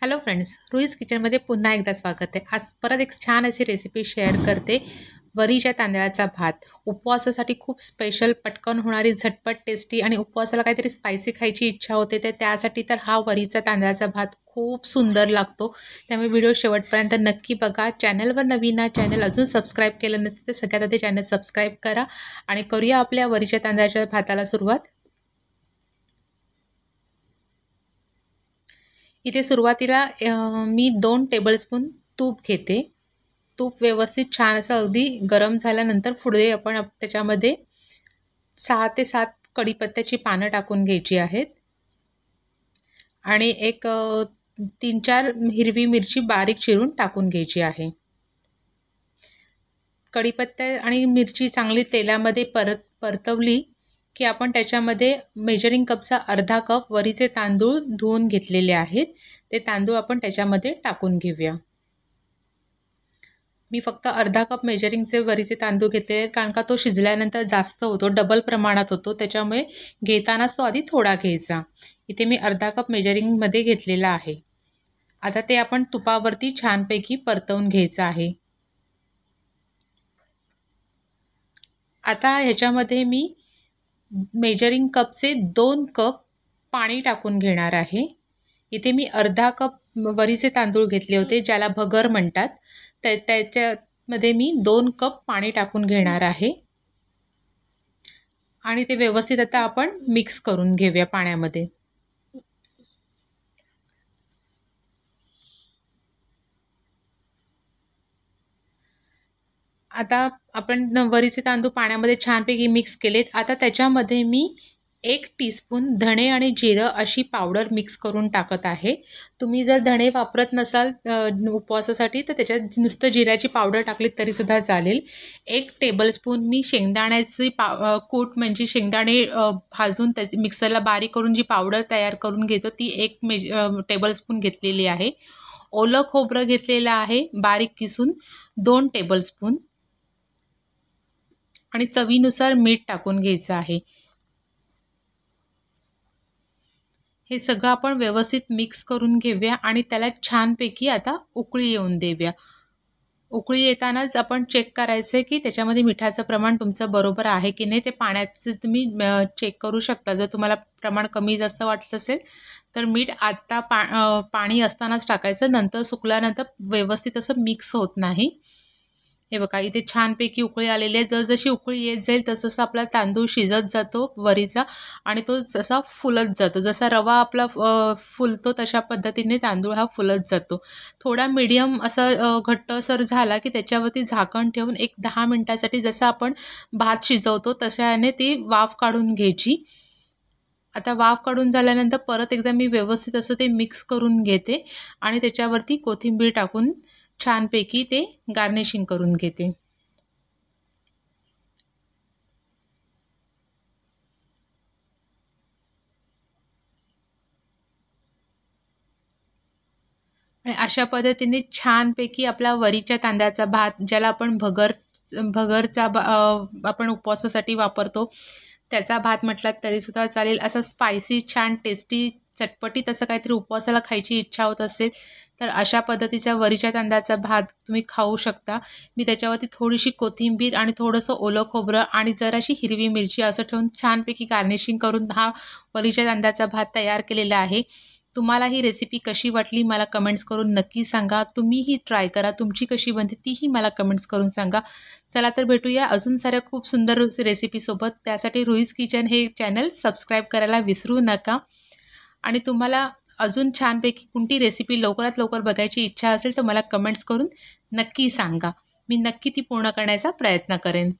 Hello friends, रुईज किचनमध्ये पुन्हा एकदा स्वागत आहे। आज परत एक छान अशी रेसिपी शेअर करते। वरीच्या तांदळाचा भात उपवासासाठी खूप स्पेशल, पटकन होणारी, झटपट, टेस्टी आणि उपवासाला काहीतरी स्पायसी खायची इच्छा होते तर त्यासाठी तर हा वरीचा तांदळाचा भात खूप सुंदर लागतो। त्यामुळे व्हिडिओ शेवटपर्यंत नक्की बघा। चॅनलवर नवीन चॅनल अजून सबस्क्राईब केलं नसेल तर सगळ्यात आधी चॅनल सबस्क्राईब करा आणि करूया आपल्या वरीच्या तांदळाच्या भाताला सुरुवात। इथे सुरुवातीला मी 2 टेबलस्पून तूप घेते। तूप व्यवस्थित छान असं अगदी गरम झाल्यानंतर पुढे आपण त्याच्यामध्ये 6 ते 7 कढीपत्त्याची पानं टाकून घ्यायची आहेत आणि एक 3-4 हिरवी मिरची बारीक चिरून टाकून घ्यायची आहे। कढीपत्ता आणि मिरची चांगली तेलामध्ये परतवली की आपण त्याच्यामध्ये मेजरिंग कपचा अर्धा कप वरीचे तांदूळ धुवून घेतलेले आहेत। ते तांदूळ आपण त्याच्यामध्ये टाकून घेऊया। मी फक्त अर्धा कप मेजरिंगचे वरीचे तांदूळ घेतले कारण का तो शिजल्यानंतर जास्त होतो, डबल प्रमाणात होतो, त्याच्यामुळे घेतानाच तो आधी थोडा घ्यायचा। इथे मी अर्धा कप मेजरिंगमध्ये घेतलेला आहे। आता ते आपण तुपावरती छानपैकी परतवून घ्यायचं आहे। आता ह्याच्यामध्ये मी मेजरिंग कपचे 2 कप पाणी टाकून घेणार आहे। इथे मी अर्धा कप वरीचे तांदूळ घेतले होते ज्याला भगर म्हणतात, त्याच्यामध्ये मी 2 कप पाणी टाकून घेणार आहे आणि ते व्यवस्थित आता आपण मिक्स करून घेऊया पाण्यामध्ये। आता आपण वरीचे तांदूळ पाण्यामध्ये छानपैकी मिक्स केलेत। आता त्याच्यामध्ये मी 1 टीस्पून धणे आणि जिरं अशी पावडर मिक्स करून टाकत आहे। तुम्ही जर धणे वापरत नसाल उपवासासाठी तर त्याच्यात नुसतं जिऱ्याची पावडर टाकली तरी सुद्धा चालेल। 1 टेबलस्पून मी शेंगदाण्याची कूट म्हणजे शेंगदाणे भाजून त्याची मिक्सरला बारीक करून जी पावडर तयार करून घेतो ती 1 टेबलस्पून घेतलेली आहे। ओलं खोबरं घेतलेलं आहे बारीक किसून 2 टेबलस्पून आणि चवीनुसार मीठ टाकून घ्यायचं आहे। हे सगळं आपण व्यवस्थित मिक्स करून घेऊया आणि त्याला छानपैकी आता उकळी येऊन देऊया। उकळी येतानाच आपण चेक करायचं की त्याच्यामध्ये मिठाचं प्रमाण तुमचं बरोबर आहे की नाही, ते पाण्याचं तुम्ही चेक करू शकता। जर तुम्हाला प्रमाण कमी जास्त वाटलं असेल तर मीठ आता पाणी असतानाच टाकायचं, नंतर सुकल्यानंतर व्यवस्थित असं मिक्स होत नाही। हे बघा इथे छानपैकी उकळी आलेली आहे। जसजशी उकळी येत जाईल तसं आपला तांदूळ शिजत जातो वरीचा आणि तो जसा फुलत जातो। जसा रवा आपला फुलतो तशा पद्धतीने तांदूळ हा फुलत जातो। थोडा मीडियम असा घट्टसर झाला की त्याच्यावरती झाकण ठेवून एक 10 मिनिटासाठी जसं आपण भात शिजवतो तशाने ती वाफ काढून घ्यायची। आता वाफ काढून झाल्यानंतर परत एकदा मी व्यवस्थित असं ते मिक्स करून घेते आणि त्याच्यावरती कोथिंबीर टाकून छानपैकी ते गार्निशिंग करून घेते। आणि अशा पद्धतीने छानपैकी आपला वरीच्या तांदळाचा भात ज्याला आपण भगरचा आपण उपवासासाठी वापरतो त्याचा भात म्हटलात तरीसुद्धा चालेल। असा स्पायसी, छान, टेस्टी, चटपटीत असं काहीतरी उपवासाला खायची इच्छा होत असेल तर अशा पद्धतीचा वरीच्या तांदळाचा भात तुम्ही खाऊ शकता। मी त्याच्यावरती थोडीशी कोथिंबीर आणि थोडंसं ओलं खोबरं आणि जराशी हिरवी मिरची असं ठेवून छानपैकी गार्निशिंग करून हा वरीच्या तांदळाचा भात तयार केलेला आहे। तुम्हाला ही रेसिपी कशी वाटली मला कमेंट्स करून नक्की सांगा। तुम्हीही ट्राय करा, तुमची कशी बनते तीही मला कमेंट्स करून सांगा। चला तर भेटूया अजून साऱ्या खूप सुंदर रेसिपीसोबत। त्यासाठी रुईज किचन हे चॅनल सबस्क्राईब करायला विसरू नका आणि तुम्हाला अजून छानपैकी कोणती रेसिपी लवकरात लवकर बघायची इच्छा असेल तर मला कमेंट्स करून नक्की सांगा। मी नक्की ती पूर्ण करण्याचा प्रयत्न करेन।